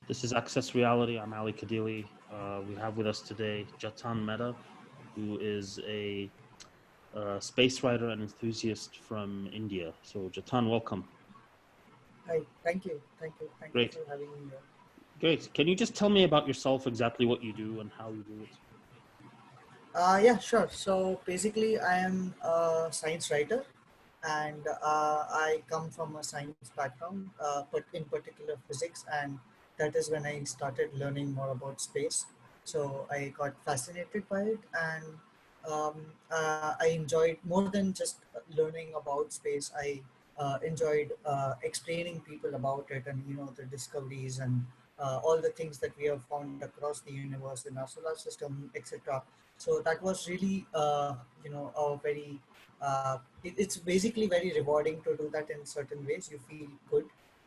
This is Access Reality. I'm Ali Kadili. We have with us today Jatan Mehta, who is a space writer and enthusiast from India. So, Jatan, welcome. Hi, thank you. Thank you Great. for having me here. Great. Can you just tell me about yourself, exactly what you do and how you do it? Yeah, sure. So basically, I am a science writer, and I come from a science background, but in particular physics, and that is when I started learning more about space. So I got fascinated by it, and I enjoyed more than just learning about space. I enjoyed explaining people about it, and the discoveries and all the things that we have found across the universe in our solar system, etc. So that was really a very it's basically very rewarding to do that in certain ways. You feel good.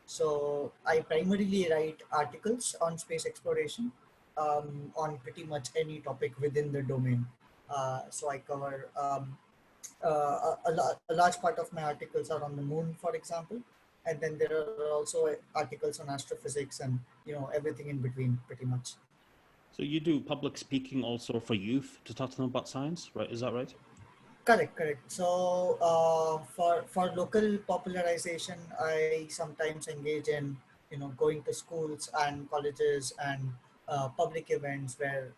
So I primarily write articles on space exploration, on pretty much any topic within the domain. So I cover a large part of my articles are on the moon, for example, and then there are also articles on astrophysics and everything in between, pretty much. So, you do public speaking also for youth to talk to them about science, right? Is that right? Correct, correct. So for local popularization, I sometimes engage in going to schools and colleges and public events where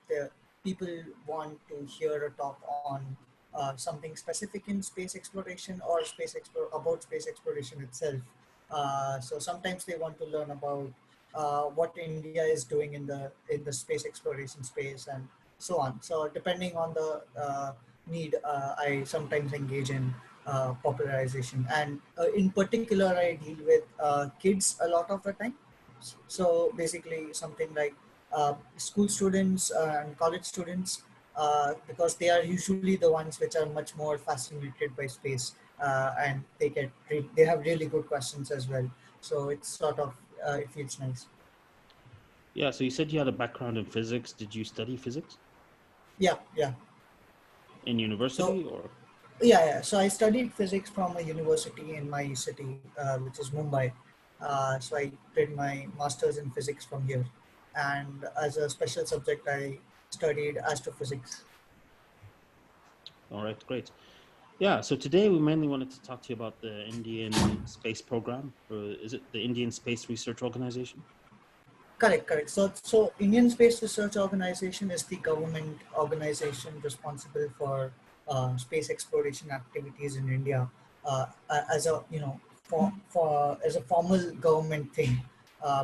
the people want to hear a talk on something specific in space exploration or about space exploration itself. So sometimes they want to learn about what India is doing in the space exploration space and so on. So depending on the need, I sometimes engage in popularization, and in particular, I deal with kids a lot of the time. So basically, something like school students and college students, because they are usually the ones which are much more fascinated by space, and they have really good questions as well. So it's sort of it feels nice. Yeah. So, you said you had a background in physics. Did you study physics Yeah, yeah. in So university or? yeah. So I studied physics from a university in my city, which is Mumbai. So I did my master's in physics from here, and as a special subject, I studied astrophysics. All right, great. Yeah, so today we mainly wanted to talk to you about the Indian space program, or is it the Indian Space Research Organization? Correct, correct. So Indian Space Research Organization is the government organization responsible for space exploration activities in India, as a for as a formal government thing.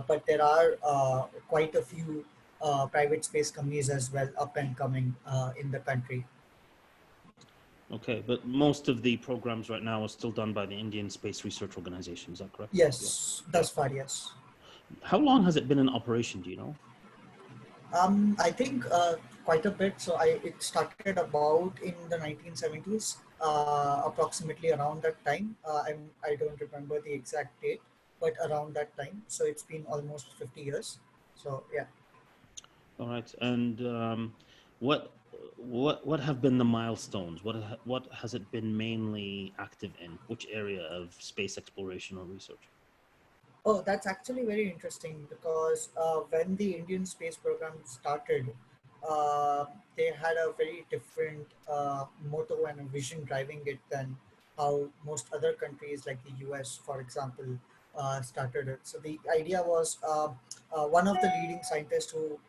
But there are quite a few private space companies as well up and coming in the country. Okay, but most of the programs right now are still done by the Indian Space Research Organization, is that correct? Yeah. Yes, Yeah. thus far, yes. How long has it been in operation, do you know? I think quite a bit. So it started about in the 1970s, approximately around that time. I don't remember the exact date, but around that time. So it's been almost 50 years. So yeah. All right, and what what have been the milestones? What has it been mainly active in? Which area of space exploration or research? Oh, that's actually very interesting because when the Indian space program started, they had a very different motto and a vision driving it than how most other countries like the US, for example, started it. So the idea was one of the leading scientists who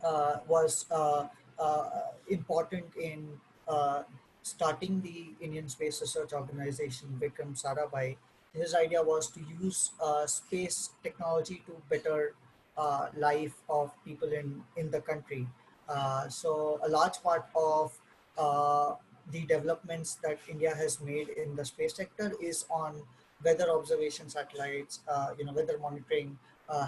uh, was important in uh, starting the Indian Space Research Organization, Vikram Sarabhai. His idea was to use space technology to better life of people in the country. So a large part of uh, the developments that India has made in the space sector is on weather observation satellites, weather monitoring,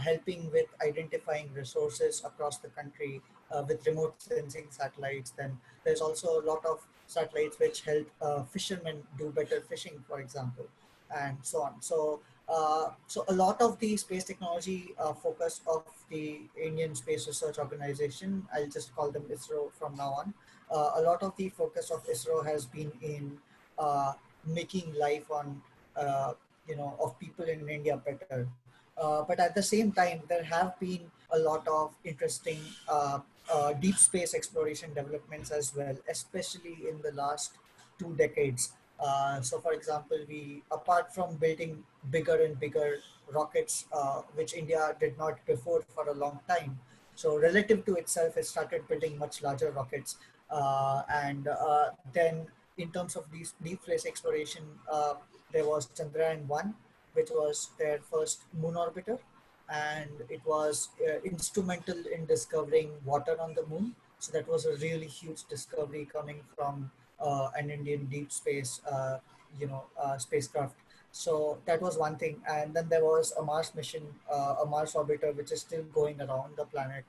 helping with identifying resources across the country with remote sensing satellites. Then there's also a lot of satellites which help fishermen do better fishing, for example, and so on. So a lot of the space technology focus of the Indian Space Research Organization, I'll just call them ISRO from now on. A lot of the focus of ISRO has been in making life on of people in India better. But at the same time, there have been a lot of interesting deep space exploration developments as well, especially in the last 2 decades. So, for example, we apart from building bigger and bigger rockets, which India did not before for a long time. So, relative to itself, it started building much larger rockets, and then in terms of these deep space exploration, there was Chandrayaan 1, which was their first moon orbiter, and it was instrumental in discovering water on the moon. So that was a really huge discovery coming from an Indian deep space, spacecraft. So that was one thing, and then there was a Mars mission, a Mars orbiter, which is still going around the planet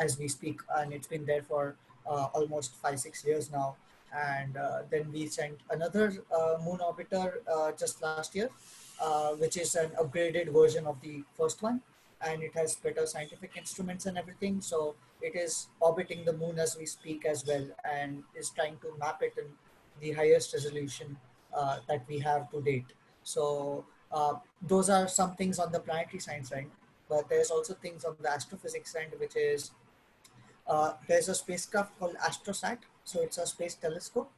as we speak, and it's been there for almost 5-6 years now. And then we sent another moon orbiter just last year, which is an upgraded version of the first one, and it has better scientific instruments and everything. So it is orbiting the moon as we speak as well, and is trying to map it in the highest resolution that we have to date. So those are some things on the planetary science end, but there's also things on the astrophysics end, which is there's a spacecraft called Astrosat. So it's a space telescope.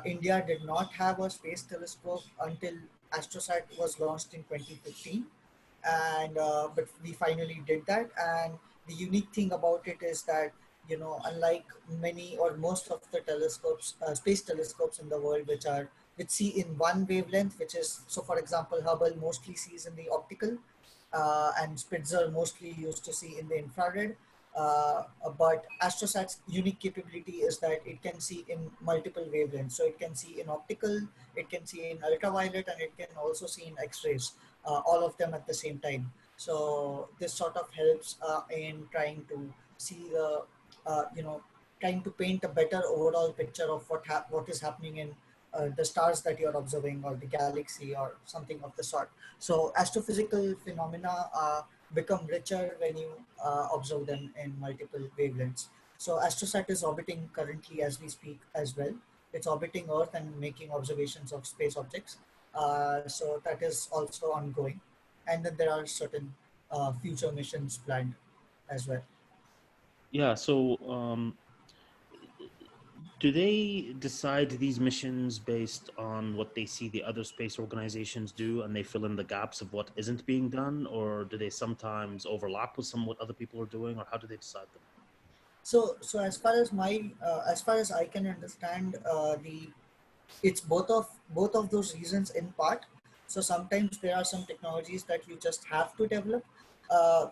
India did not have a space telescope until Astrosat was launched in 2015, and but we finally did that. And the unique thing about it is that, unlike many or most of the telescopes, space telescopes in the world, which see in one wavelength, which is, so for example, Hubble mostly sees in the optical, and Spitzer mostly used to see in the infrared. But Astrosat's unique capability is that it can see in multiple wavelengths. So it can see in optical, it can see in ultraviolet, and it can also see in X-rays, all of them at the same time. So this sort of helps in trying to see the, uh, you know, trying to paint a better overall picture of what is happening in the stars that you're observing, or the galaxy, or something of the sort. So astrophysical phenomena become richer when you observe them in multiple wavelengths. So Astrosat is orbiting currently as we speak as well. It's orbiting Earth and making observations of space objects. So that is also ongoing. And then there are certain future missions planned as well. Yeah. So, do they decide these missions based on what they see the other space organizations do, and they fill in the gaps of what isn't being done, or do they sometimes overlap with some what other people are doing, or how do they decide them? So as far as I can understand, the it's both of those reasons in part. So sometimes there are some technologies that you just have to develop, uh,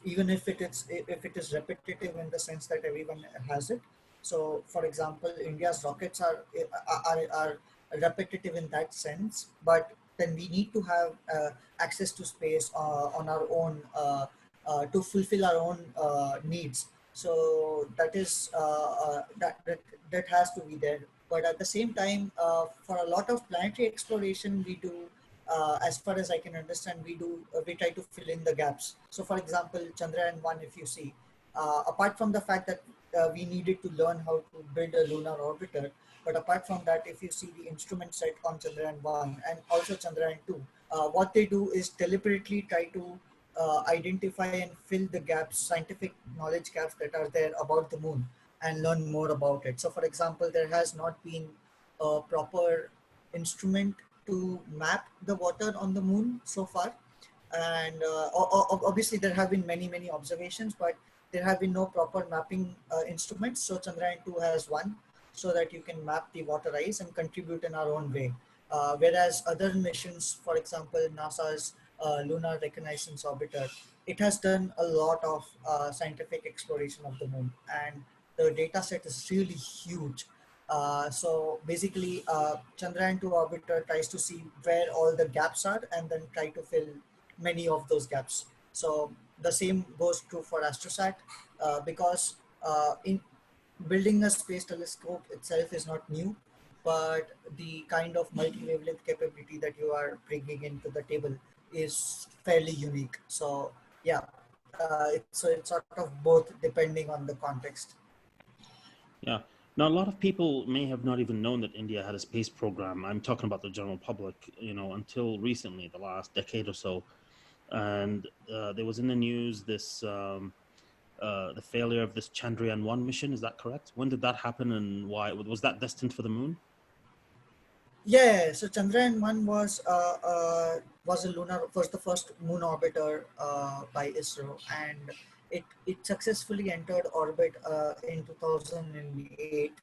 even if it is repetitive in the sense that everyone has it. So, for example, India's rockets are repetitive in that sense, but then we need to have access to space on our own, to fulfill our own needs. So that has to be there. But at the same time, for a lot of planetary exploration, we do, as far as I can understand, we try to fill in the gaps. So, for example, Chandrayaan 1, if you see, apart from the fact that we needed to learn how to build a lunar orbiter, but apart from that, if you see the instrument set on Chandrayaan 1 and also Chandrayaan 2, what they do is deliberately try to identify and fill the gaps, scientific knowledge gaps that are there about the moon, and learn more about it. So, for example, there has not been a proper instrument to map the water on the moon so far, and obviously there have been many observations, but there have been no proper mapping instruments. So Chandrayaan 2 has one, so that you can map the water ice and contribute in our own way. Whereas other missions, for example, NASA's Lunar Reconnaissance Orbiter, it has done a lot of scientific exploration of the moon, and the data set is really huge. So basically, Chandrayaan 2 orbiter tries to see where all the gaps are and then try to fill many of those gaps. So the same goes true for Astrosat, because in building a space telescope itself is not new, but the kind of multi-wavelength capability that you are bringing into the table is fairly unique. So yeah, it's sort of both depending on the context. Yeah. Now, a lot of people may have not even known that India had a space program. I'm talking about the general public, until recently, the last decade or so. and there was in the news this the failure of this Chandrayaan-1 mission. Is that correct? When did that happen, and why was that destined for the moon? Yeah, so Chandrayaan one was a lunar was the first moon orbiter by ISRO, and it successfully entered orbit in 2008,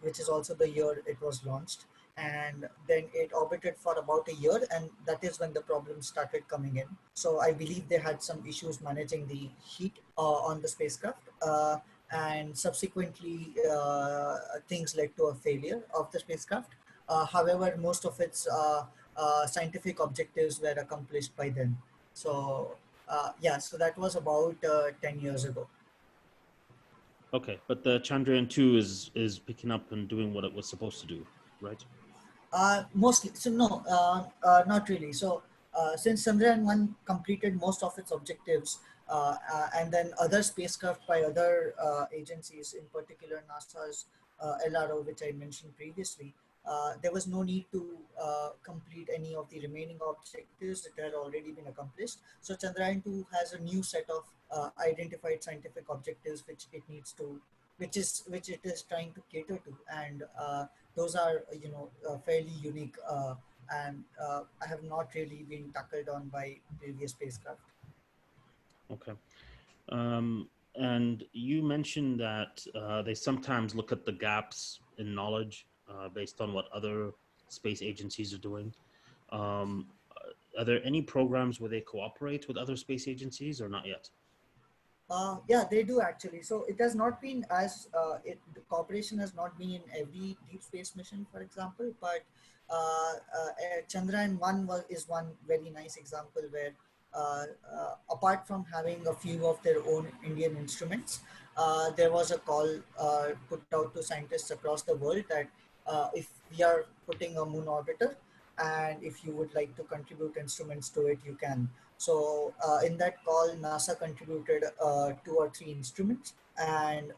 which is also the year it was launched. And then it orbited for about a year, and that is when the problems started coming in. So I believe they had some issues managing the heat on the spacecraft, and subsequently things led to a failure of the spacecraft. However, most of its scientific objectives were accomplished by then. So yeah, so that was about 10 years ago. Okay, but the Chandrayaan-2 is picking up and doing what it was supposed to do, right? Mostly, so no, not really. So since Chandrayaan one completed most of its objectives, and then other spacecraft by other agencies, in particular NASA's LRO, which I mentioned previously, there was no need to complete any of the remaining objectives that had already been accomplished. So Chandrayaan 2 has a new set of identified scientific objectives which it needs to, which it is trying to cater to, and those are fairly unique, and I have not really been tackled on by previous spacecraft. Okay. And you mentioned that they sometimes look at the gaps in knowledge based on what other space agencies are doing. Um, are there any programs where they cooperate with other space agencies or not yet? Yeah, they do actually. So it has not been as the cooperation has not been in every deep space mission, for example. But Chandrayaan one is one very nice example where, apart from having a few of their own Indian instruments, there was a call put out to scientists across the world that if we are putting a moon orbiter, and if you would like to contribute instruments to it, you can. So in that call, NASA contributed 2 or 3 instruments, and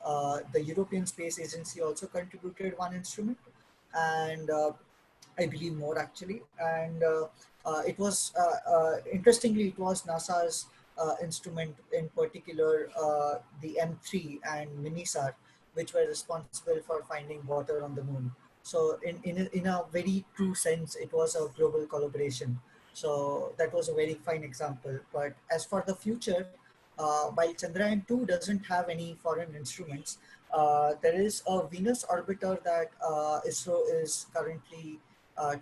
the European Space Agency also contributed one instrument, and I believe more actually. And it was interestingly, it was NASA's instrument in particular, the M3 and Minisar, which were responsible for finding water on the moon. So in a very true sense, it was a global collaboration. So that was a very fine example. But as for the future, while Chandrayaan 2 doesn't have any foreign instruments, there is a Venus orbiter that ISRO is currently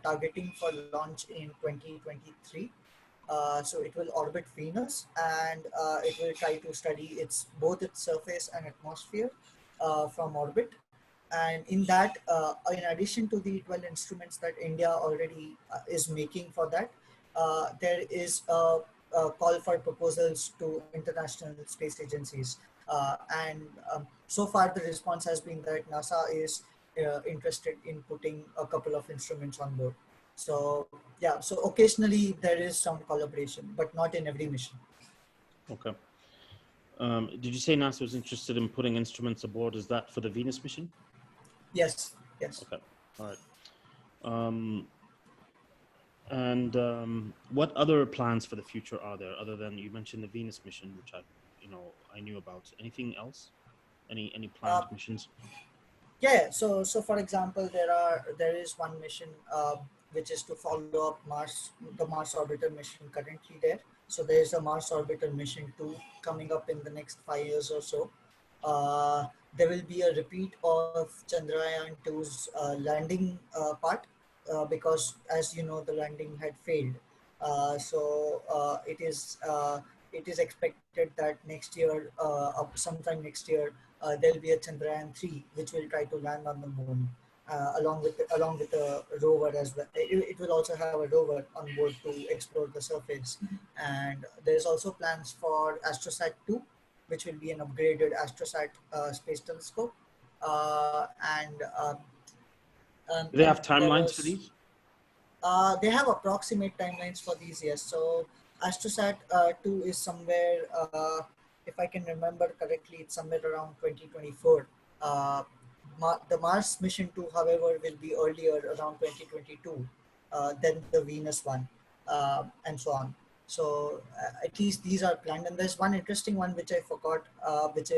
targeting for launch in 2023. So it will orbit Venus, and it will try to study both its surface and atmosphere from orbit. And in that, in addition to the 12 instruments that India already is making for that, there is a call for proposals to international space agencies. And so far, the response has been that NASA is interested in putting a couple of instruments on board. So yeah, so occasionally there is some collaboration, but not in every mission. Okay. Did you say NASA was interested in putting instruments aboard? Is that for the Venus mission? Yes, yes. Okay. All right. Um, and what other plans for the future are there other than you mentioned the Venus mission, which I knew about? Anything else? Any Uh, planned missions? Yeah, so for example, there is one mission which is to follow up the Mars orbiter mission currently there. So there is a Mars orbiter mission 2 coming up in the next 5 years or so. There will be a repeat of Chandrayaan 2's landing part, because as you know the landing had failed. So it is expected that next year, sometime next year, there'll be a Chandrayaan 3, which will try to land on the moon, along with a rover as well. It will also have a rover on board to explore the surface, and there's also plans for Astrosat 2, which will be an upgraded Astrosat space telescope, and Do they then have there timelines for was these? they have approximate timelines for these, yes. So Astrosat 2 is somewhere, if I can remember correctly, it's somewhere around 2024. Uh, the Mars mission 2, however, will be earlier, around 2022, than the Venus one, and so on. So at least these are planned. And there's one interesting one which I forgot, which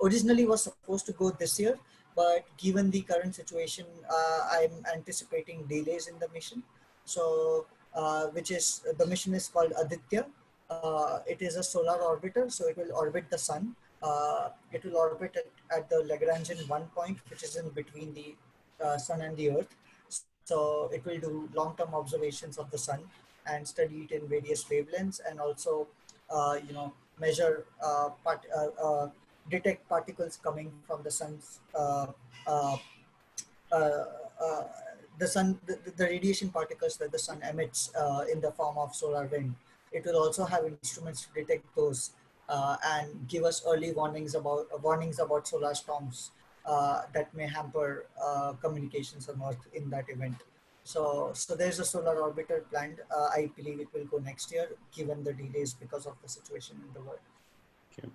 originally was supposed to go this year, but given the current situation, I'm anticipating delays in the mission. So which is the mission is called Aditya. It is a solar orbiter, so it will orbit the sun. It will orbit at the Lagrangian one point, which is in between the sun and the earth. So it will do long-term observations of the sun and study it in various wavelengths, and also measure detect particles coming from the sun's uh, uh, uh, the radiation particles that the sun emits in the form of solar wind. It will also have instruments to detect those and give us early warnings about solar storms that may hamper communications on Earth in that event. So there's a solar orbiter planned. I believe it will go next year, given the delays because of the situation in the world. Okay.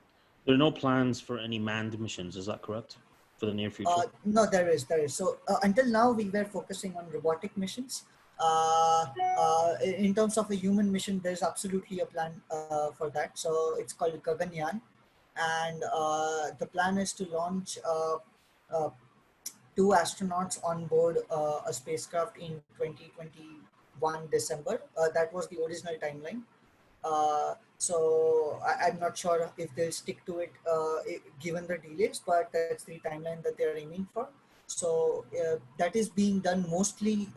There are no plans for any manned missions, is that correct? For the near future? No, there is. So until now, we were focusing on robotic missions. Uh, in terms of a human mission, there's absolutely a plan for that. So it's called Gaganyaan, and the plan is to launch uh, two astronauts on board a spacecraft in 2021 December. That was the original timeline. I'm not sure if they'll stick to it given the delays, but that's the timeline that they're aiming for. So that is being done mostly,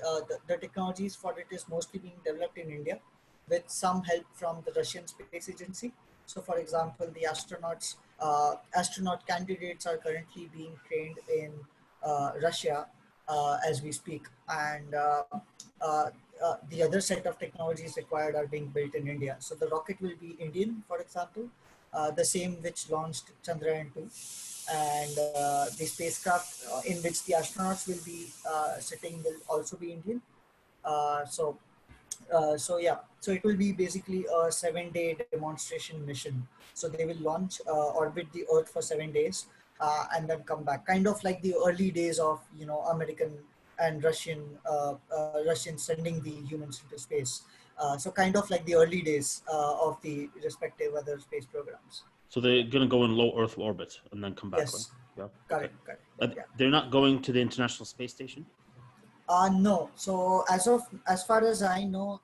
the technologies for it is mostly being developed in India with some help from the Russian Space Agency. So for example, the astronaut candidates are currently being trained in Russia as we speak, and uh, the other set of technologies required are being built in India. So the rocket will be Indian, for example, the same which launched Chandrayaan 2, and the spacecraft in which the astronauts will be sitting will also be Indian. Uh, so so it will be basically a 7 day demonstration mission. So they will launch, orbit the Earth for 7 days, and then come back, kind of like the early days of American and Russians sending the humans into space. So kind of like the early days of the respective other space programs. So they're going to go in low Earth orbit and then come back, right? Yes, Yeah. Okay. correct. Yeah. They're not going to the International Space Station. No. So as far as I know,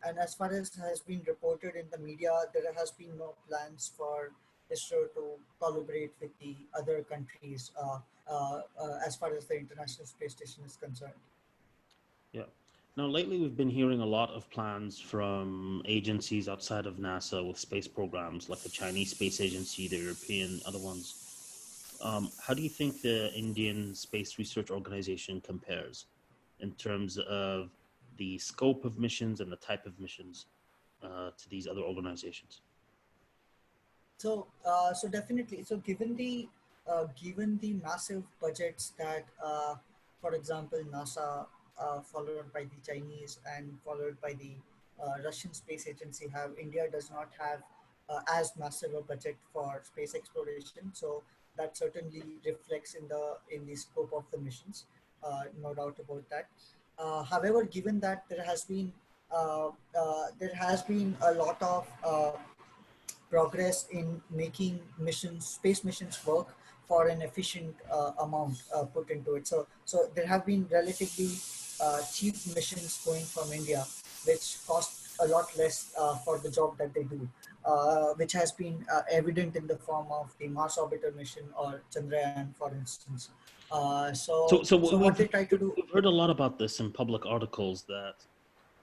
and as far as has been reported in the media, there has been no plans for ISRO to collaborate with the other countries as far as the International Space Station is concerned. Yeah. Now, lately, we've been hearing a lot of plans from agencies outside of NASA with space programs, like the Chinese Space Agency, the European, other ones. How do you think the Indian Space Research Organization compares in terms of the scope of missions and the type of missions to these other organizations? So definitely. So given the massive budgets that, for example, NASA, followed by the Chinese and followed by the Russian Space Agency have, India does not have as massive a budget for space exploration. So that certainly reflects in the scope of the missions. No doubt about that. However, given that there has been a lot of progress in making space missions work for an efficient amount put into it. So there have been relatively cheap missions going from India, which cost a lot less for the job that they do, which has been evident in the form of the Mars Orbiter mission or Chandrayaan, for instance. So, so So what they try to do. we've heard a lot about this in public articles that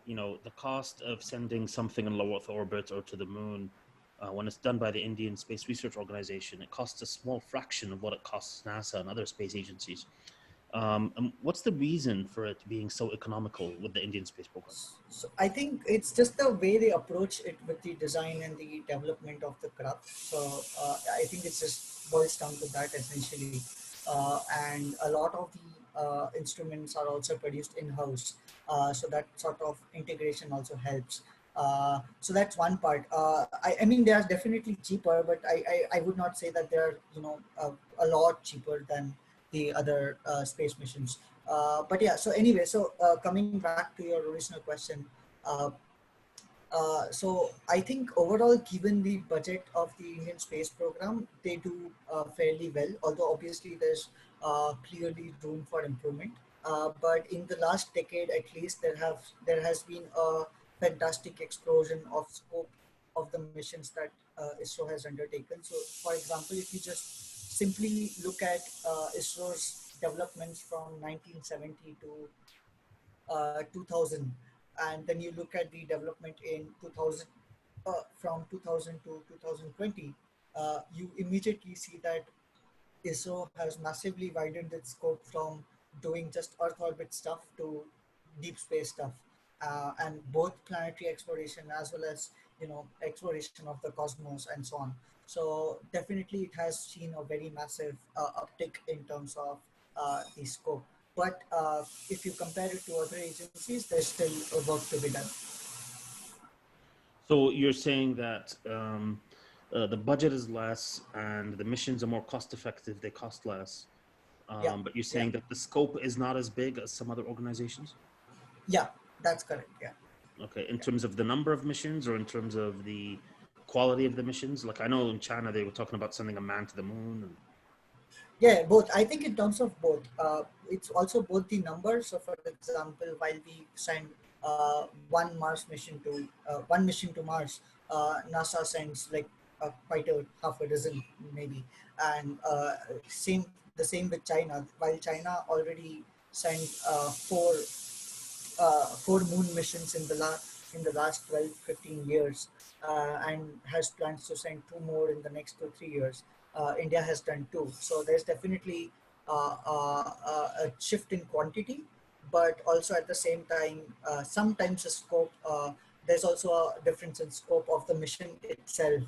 the cost of sending something in low Earth orbit or to the moon, when it's done by the Indian Space Research Organization, it costs a small fraction of what it costs NASA and other space agencies. And what's the reason for it being so economical with the Indian space program? So I think it's just the way they approach it with the design and the development of the craft. So I think it just boils down to that essentially, and a lot of the instruments are also produced in house. So that sort of integration also helps. So that's one part. I mean, they are definitely cheaper, but I would not say that they are a lot cheaper than the other space missions. But yeah, so anyway, so coming back to your original question, uh, So I think overall, given the budget of the Indian space program, they do fairly well. Although obviously there's clearly room for improvement. But in the last decade, at least, there has been a fantastic explosion of scope of the missions that ISRO has undertaken. So, for example, if you just simply look at ISRO's developments from 1970 to 2000, and then you look at the development in 2000, from 2000 to 2020, you immediately see that ISRO has massively widened its scope from doing just Earth orbit stuff to deep space stuff, and both planetary exploration as well as exploration of the cosmos and so on. So definitely, it has seen a very massive uptick in terms of the scope. But if you compare it to other agencies, there's still work to be done. So you're saying that the budget is less and the missions are more cost effective, they cost less. Yeah, But you're yeah, saying that the scope is not as big as some other organizations? yeah. That's correct. Yeah. Okay, in terms of the number of missions or in terms of the quality of the missions? Like I know in China they were talking about sending a man to the moon. And Yeah, both. I think in terms of both, it's also both the number. So, for example, while we send one mission to Mars, NASA sends like quite a half a dozen maybe, and same the same with China. While China already sent four moon missions in the last 12 15 years, and has plans to send two more in the next 2 3 years. India has done two, so there's definitely a shift in quantity, but also at the same time, sometimes the scope, there's also a difference in scope of the mission itself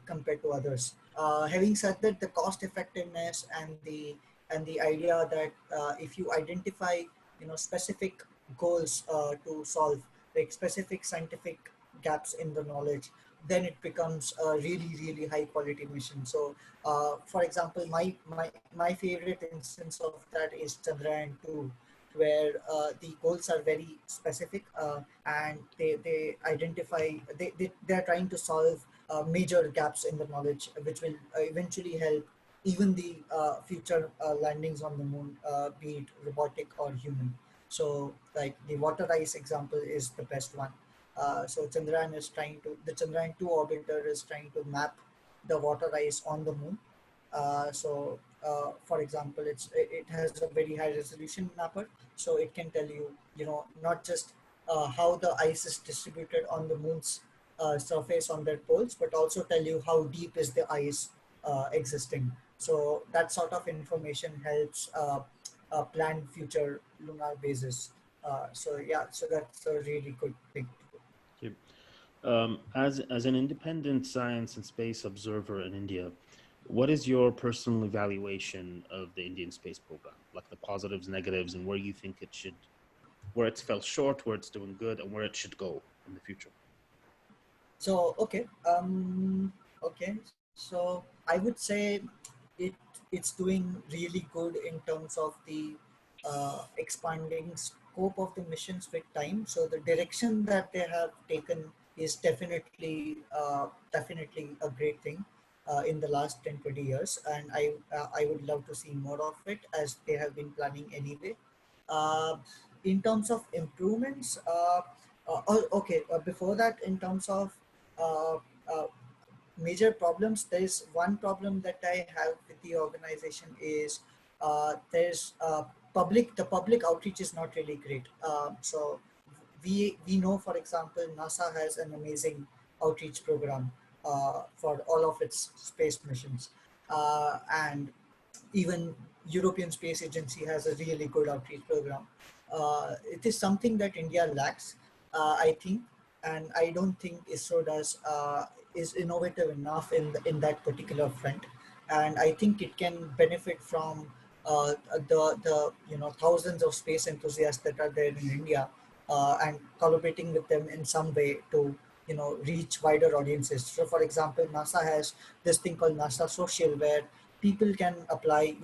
compared to others. Having said that, the cost effectiveness and the idea that if you identify specific goals to solve, like specific scientific gaps in the knowledge, then it becomes a really really high quality mission. So for example, my favorite instance of that is Chandrayaan 2, where the goals are very specific, and they identify, they're trying to solve major gaps in the knowledge, which will eventually help even the future landings on the moon, be it robotic or human. So, like the water ice example is the best one. So the Chandrayaan 2 orbiter is trying to map the water ice on the moon. For example, it has a very high resolution mapper, so it can tell you, not just how the ice is distributed on the moon's surface on their poles, but also tell you how deep is the ice existing. So that sort of information helps plan future lunar bases. So yeah, so that's a really good thing to do. okay. As an independent science and space observer in India, what is your personal evaluation of the Indian space program? Like the positives, negatives, and where you think it should, where it's fell short, where it's doing good, and where it should go in the future? So okay. So I would say it it's doing really good in terms of the expanding scope of the missions with time. So the direction that they have taken is definitely a great thing in the last 10 20 years, and I would love to see more of it as they have been planning anyway. uh, in terms of improvements, okay, before that, in terms of uh, uh, major problems, there's one problem that I have with the organization is there's the public outreach is not really great. So we know, for example, NASA has an amazing outreach program for all of its space missions, and even European Space Agency has a really good outreach program. It is something that India lacks, I think, and I don't think ISRO does is innovative enough in that particular front, and I think it can benefit from the thousands of space enthusiasts that are there in India, and collaborating with them in some way to reach wider audiences. So, for example, NASA has this thing called NASA Social, where people can apply.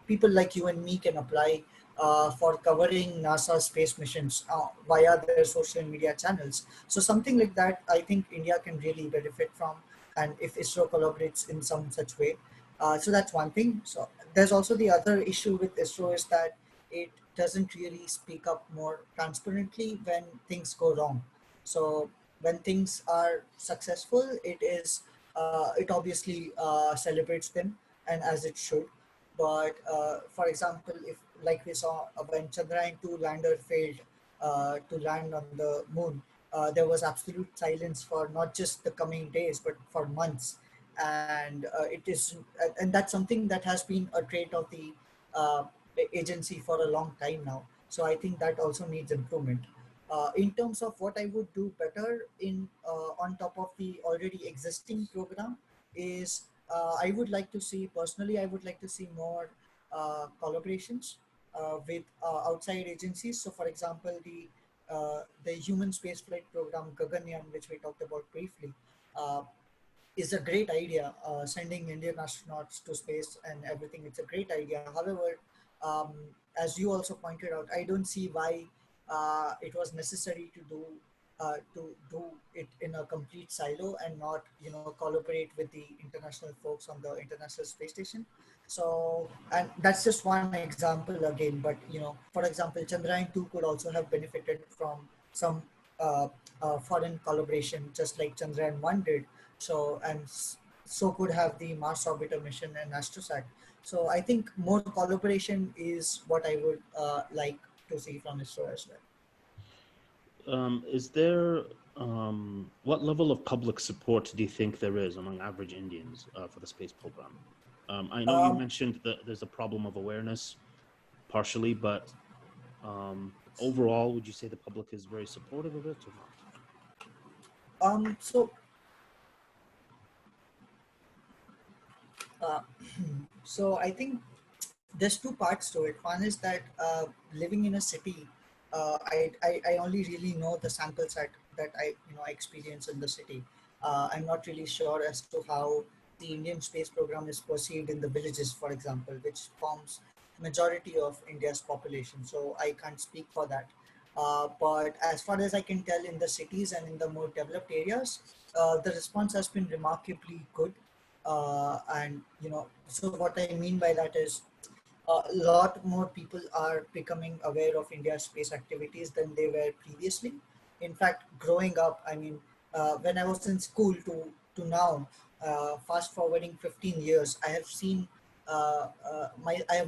People like you and me can apply for covering NASA space missions via their social media channels. So something like that, I think India can really benefit from, and if ISRO collaborates in some such way. So that's one thing. So there's also the other issue with ISRO is that it doesn't really speak up more transparently when things go wrong. So when things are successful, it obviously celebrates them, and as it should. But for example, if like we saw when Chandrayaan 2 lander failed to land on the moon, there was absolute silence for not just the coming days but for months, and and that's something that has been a trait of the uh, agency for a long time now. So I think that also needs improvement. In terms of what I would do better in on top of the already existing program is I would like to see personally. I would like to see more collaborations with outside agencies. So, for example, the human spaceflight program Gaganyaan, which we talked about briefly, uh, is a great idea. Sending Indian astronauts to space and everything, it's a great idea. However, um, as you also pointed out, I don't see why it was necessary to do it in a complete silo and not collaborate with the international folks on the International Space Station. So, and that's just one example again. But for example, Chandrayaan 2 could also have benefited from some uh, foreign collaboration, just like Chandrayaan 1 did. So could have the Mars orbiter mission and astrosat. So I think more collaboration is what I would like to see from ISRO as well. Is there what level of public support do you think there is among average Indians for the space program? I know you Um, mentioned that there's a problem of awareness, partially, but overall, would you say the public is very supportive of it or not? so uh, so I think there's two parts to it. One is that living in a city, I only really know the samples that I experience in the city. I'm not really sure as to how the Indian space program is perceived in the villages, for example, which forms majority of India's population. So I can't speak for that. But as far as I can tell, in the cities and in the more developed areas, the response has been remarkably good. And so what I mean by that is a lot more people are becoming aware of India's space activities than they were previously. In fact, growing up, I mean, when I was in school to now, fast forwarding 15 years, I have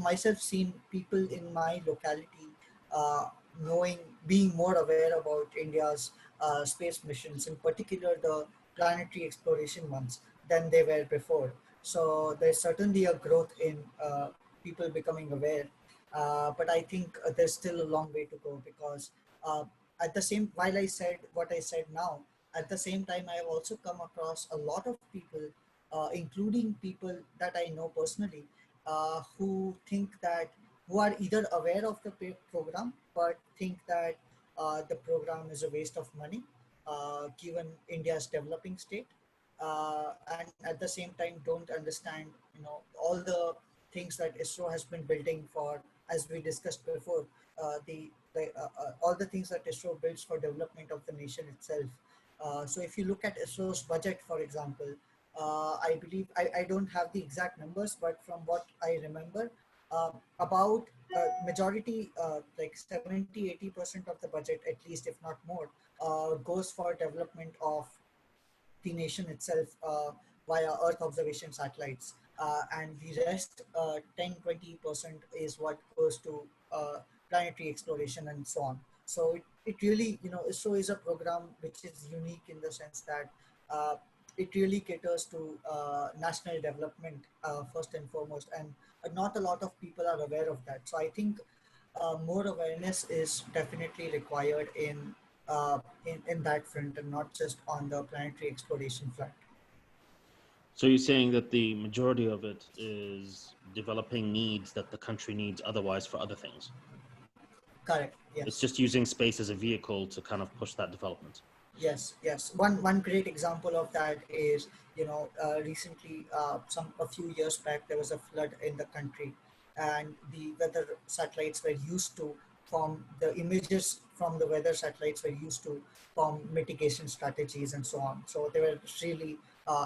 myself seen people in my locality uh, knowing, being more aware about India's space missions, in particular the planetary exploration ones, than they were before. So there's certainly a growth in people becoming aware. But I think there's still a long way to go because uh, while I said what I said now, at the same time, I have also come across a lot of people, including people that I know personally, who are either aware of the program but think that the program is a waste of money given India's developing state, and at the same time don't understand all the things that ISRO has been building for, as we discussed before, all the things that ISRO builds for development of the nation itself. So if you look at ISRO's budget, for example, I believe I don't have the exact numbers, but from what I remember, about majority, like 70-80% of the budget, at least if not more, goes for development of the nation itself via Earth observation satellites. And the rest, 10-20% is what goes to planetary exploration and so on. So it really, ISRO is a program which is unique in the sense that uh, it really caters to national development first and foremost. And not a lot of people are aware of that. So I think more awareness is definitely required in that front and not just on the planetary exploration front. So you're saying that the majority of it is developing needs that the country needs otherwise for other things. Correct. It's Yes. just using space as a vehicle to kind of push that development. Yes. Yes. One great example of that is recently, a few years back there was a flood in the country, and the weather satellites were used to form the images from the weather satellites were used to form mitigation strategies and so on. So they were really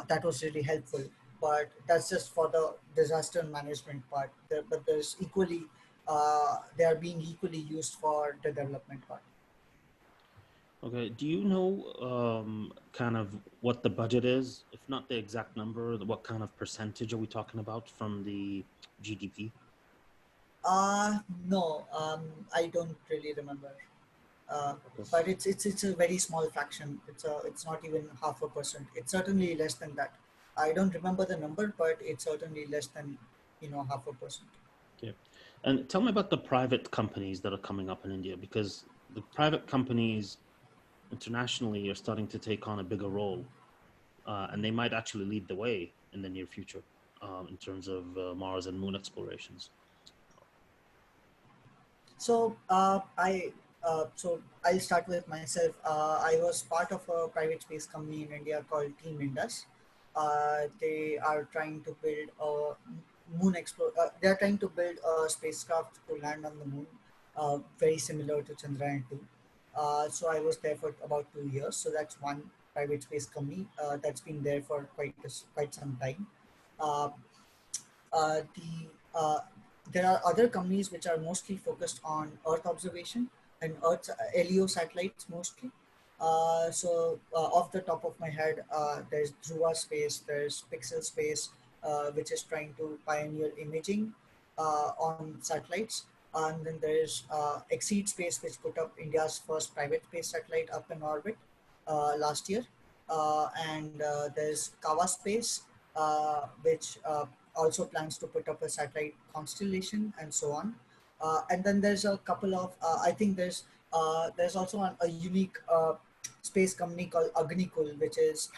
that was really helpful. But that's just for the disaster management part. But there's equally they are being equally used for the development part. Okay. Do you know kind of what the budget is? If not the exact number, what kind of percentage are we talking about from the GDP? No, I don't really remember. Uh, Okay. but it's a very small fraction. It's not even 0.5%. It's certainly less than that. I don't remember the number, but it's certainly less than 0.5%. Okay. And tell me about the private companies that are coming up in India, because the private companies internationally are starting to take on a bigger role, and they might actually lead the way in the near future in terms of Mars and Moon explorations. So I'll start with myself. I was part of a private space company in India called Team Indus. They are trying to build a they are trying to build a spacecraft to land on the moon, very similar to Chandrayaan 2. So I was there for about 2 years. So that's one private space company that's been there for quite some time. Uh, the There are other companies which are mostly focused on Earth observation and Earth LEO satellites mostly. Off the top of my head, there's Dhruva Space, there's Pixel Space, which is trying to pioneer imaging on satellites. And then there's Exceed Space, which put up India's first private space satellite up in orbit last year. And there's Kawa Space, which also plans to put up a satellite constellation and so on. And then there's a couple of I think there's also a unique space company called Agnikul, which is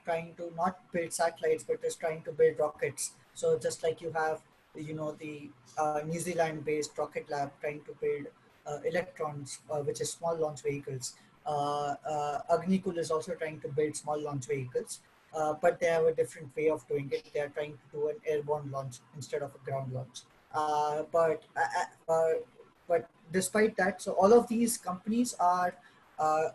trying to not build satellites but is trying to build rockets. So just like you have the New Zealand based rocket lab trying to build electrons, which is small launch vehicles. Agnikul is also trying to build small launch vehicles, but they have a different way of doing it. They are trying to do an airborne launch instead of a ground launch. Uh, but uh, uh, uh, but despite that, so all of these companies are, uh,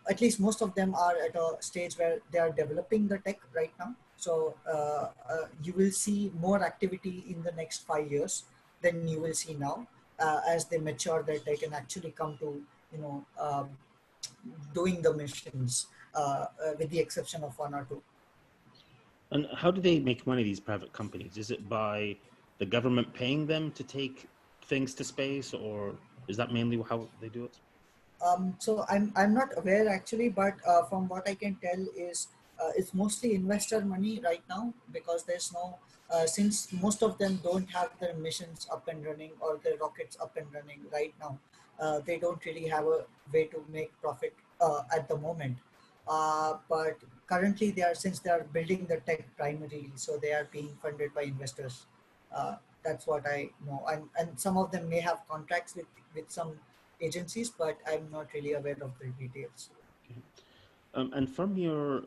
at least most of them are at a stage where they are developing the tech right now. So you will see more activity in the next 5 years than you will see now, as they mature their tech and actually come to you know um, doing the missions, with the exception of one or two. And how do they make money, these private companies? Is it by the government paying them to take things to space, or is that mainly how they do it? So I'm not aware actually, but from what I can tell is it's mostly investor money right now, because there's no since most of them don't have their missions up and running or their rockets up and running right now. They don't really have a way to make profit at the moment. But currently they are since they are building the tech primarily, so they are being funded by investors. That's what I know, and some of them may have contracts with some agencies, but I'm not really aware of the details. Okay. And from your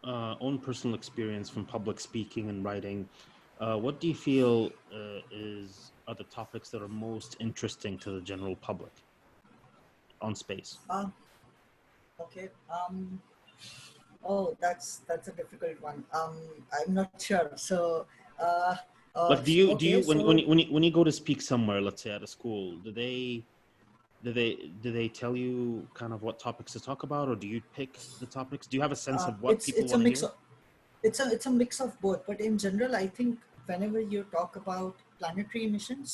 own personal experience from public speaking and writing, what do you feel are the topics that are most interesting to the general public on space? Uh, okay. Oh, that's a difficult one. I'm not sure. So, uh, Like, do you okay. So, when you go to speak somewhere, let's say at a school, do they tell you kind of what topics to talk about, or do you pick the topics? Do you have a sense of what people it's a want to mix hear? of it's a mix of both. But in general, I think whenever you talk about planetary missions,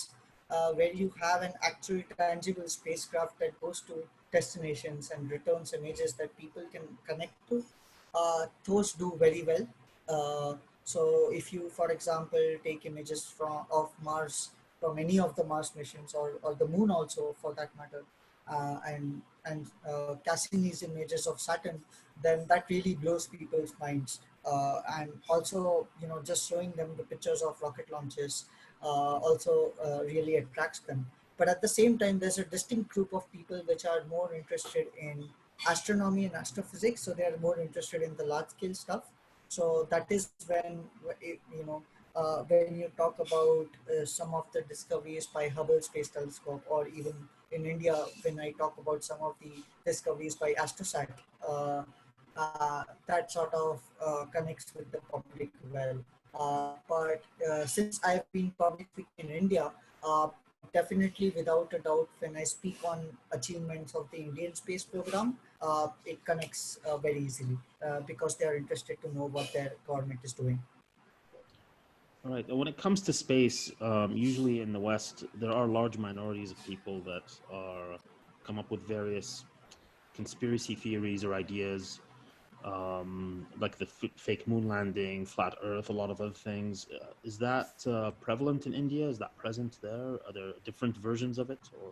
where you have an actual tangible spacecraft that goes to destinations and returns images that people can connect to, those do very well. So if you, for example, take images of Mars, from any of the Mars missions, or the moon also for that matter, and Cassini's images of Saturn, then that really blows people's minds. And also, just showing them the pictures of rocket launches also really attracts them. But at the same time, there's a distinct group of people which are more interested in astronomy and astrophysics, so they are more interested in the large scale stuff. So that is when when you talk about some of the discoveries by Hubble Space Telescope, or even in India, when I talk about some of the discoveries by Astrosat, uh, that sort of connects with the public well. But since I've been public speaking in India, definitely without a doubt, when I speak on achievements of the Indian space program, it connects very easily because they are interested to know what their government is doing. All right. When it comes to space, usually in the West, there are large minorities of people that are come up with various conspiracy theories or ideas, like the fake moon landing, flat Earth, a lot of other things. Is that prevalent in India? Is that present there? Are there different versions of it? Or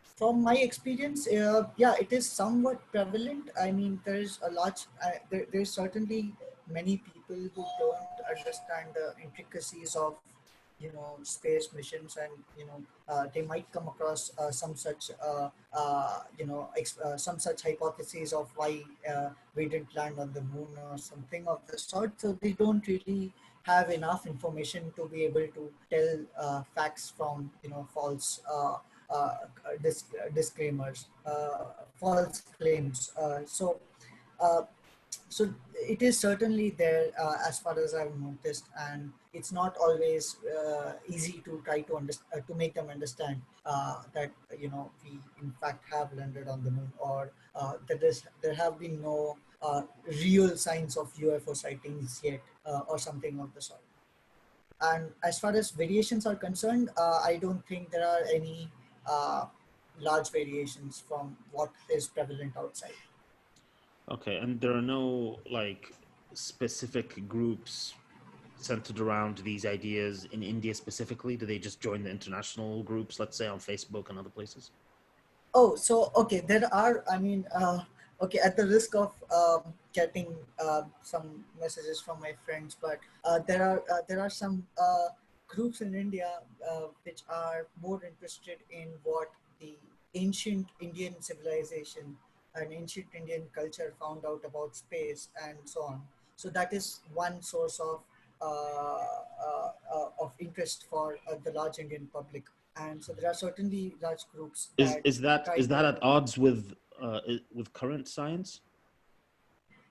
From my experience, yeah, it is somewhat prevalent. I mean, there's a large, there's certainly many people who don't understand the intricacies of, space missions, and they might come across some such, some such hypotheses of why we didn't land on the moon or something of the sort. So they don't really have enough information to be able to tell facts from false. Disclaimers, false claims. Uh, so it is certainly there as far as I've noticed, and it's not always easy to try to make them understand that we in fact have landed on the moon, or there have been no real signs of UFO sightings yet, or something of the sort. And as far as variations are concerned, I don't think there are any uh, large variations from what is prevalent outside. okay, and there are no like specific groups centered around these ideas in India specifically? Do they just join the international groups, let's say on Facebook and other places? Oh, so okay, there are. I mean, okay, at the risk of getting some messages from my friends, but there are some groups in India which are more interested in what the ancient Indian civilization and ancient Indian culture found out about space and so on. So that is one source of interest for the large Indian public, and so there are certainly large groups Is that is that try is that to. at odds with current science?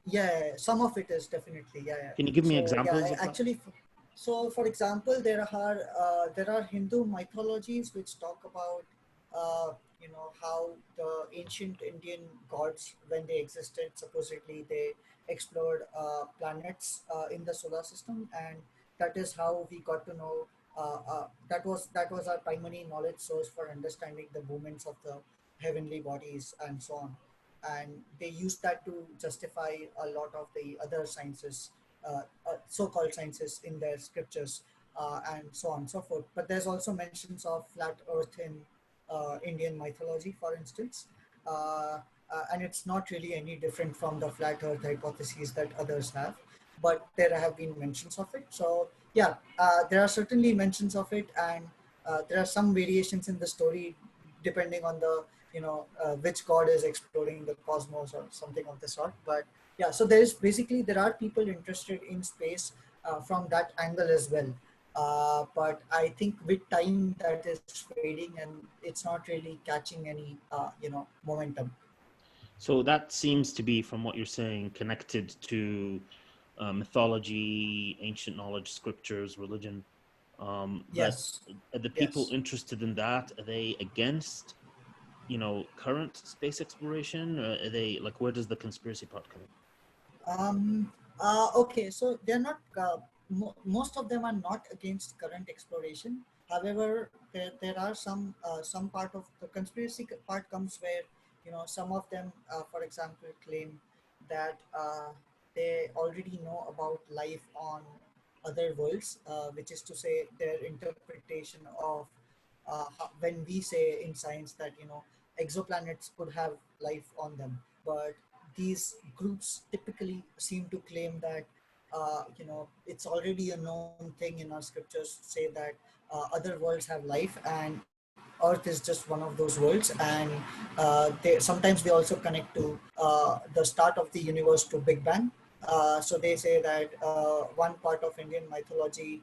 Yeah, some of it is definitely, yeah, yeah. Can you give me So yeah, examples of that? actually, so for example, there are Hindu mythologies which talk about how the ancient Indian gods, when they existed, supposedly they explored planets in the solar system, and that is how we got to know. That was our primary knowledge source for understanding the movements of the heavenly bodies and so on, and they use that to justify a lot of the other sciences, so-called sciences in their scriptures, and so on and so forth. But there's also mentions of flat Earth in Indian mythology, for instance, and it's not really any different from the flat Earth hypotheses that others have, but there have been mentions of it. So yeah, there are certainly mentions of it, and there are some variations in the story depending on the which god is exploring the cosmos or something of the sort. But yeah, so there are people interested in space from that angle as well. But I think with time that is fading, and it's not really catching any momentum. So that seems to be, from what you're saying, connected to mythology, ancient knowledge, scriptures, religion. But Yes, the people yes. interested in that, are they against, current space exploration? Are they like, where does the conspiracy part come in? Okay, so they're not. Most of them are not against current exploration. However, there are some part of the conspiracy part comes where some of them, for example, claim that they already know about life on other worlds, which is to say their interpretation of when we say in science that exoplanets could have life on them, but these groups typically seem to claim that it's already a known thing in our scriptures say that other worlds have life, and Earth is just one of those worlds. And sometimes they also connect to the start of the universe to Big Bang. So they say that one part of Indian mythology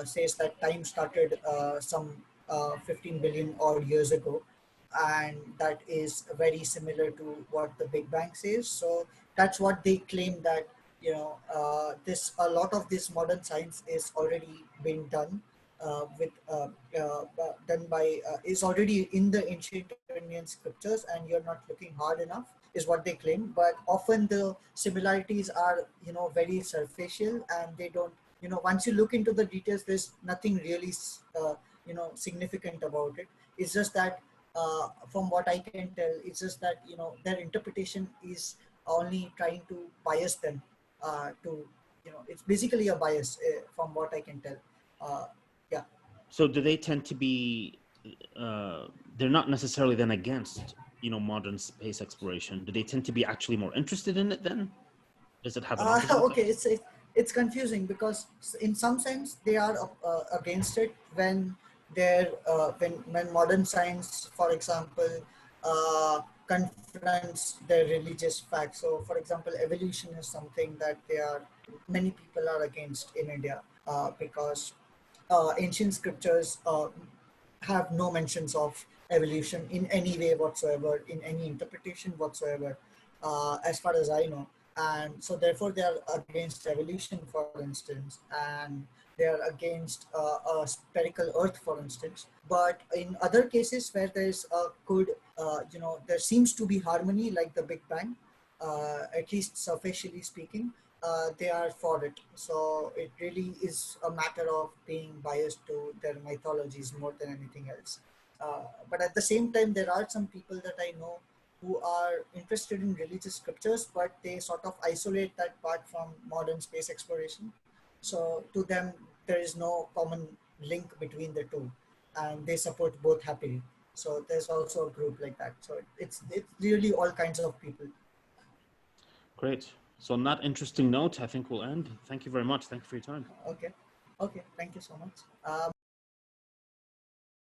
says that time started some 15 billion odd years ago, and that is very similar to what the Big Bang says. So that's what they claim, that this a lot of this modern science is already been done done by is already in the ancient Indian scriptures, and you're not looking hard enough, is what they claim. But often the similarities are very superficial, and they don't, once you look into the details, there's nothing really significant about it. It's just that from what I can tell, it's just that their interpretation is only trying to bias them to it's basically a bias from what I can tell. uh, yeah. So do they tend to be? They're not necessarily then against modern space exploration. Do they tend to be actually more interested in it then? Does it have an opposite Okay, effect? it's confusing, because in some sense they are against it when when modern science, for example, confronts their religious facts. So, for example, evolution is something that many people are against in India, because ancient scriptures have no mentions of evolution in any way whatsoever, in any interpretation whatsoever, as far as I know. And so, therefore, they are against evolution, for instance, and they are against a spherical Earth, for instance. But in other cases where there's a good, there seems to be harmony, like the Big Bang, at least superficially speaking, they are for it. So it really is a matter of being biased to their mythologies more than anything else. But at the same time, there are some people that I know who are interested in religious scriptures, but they sort of isolate that part from modern space exploration. So to them, there is no common link between the two, and they support both happily. So there's also a group like that. So it's really all kinds of people. Great. So on that interesting note, I think we'll end. Thank you very much. Thank you for your time. Okay. Okay. Thank you so much.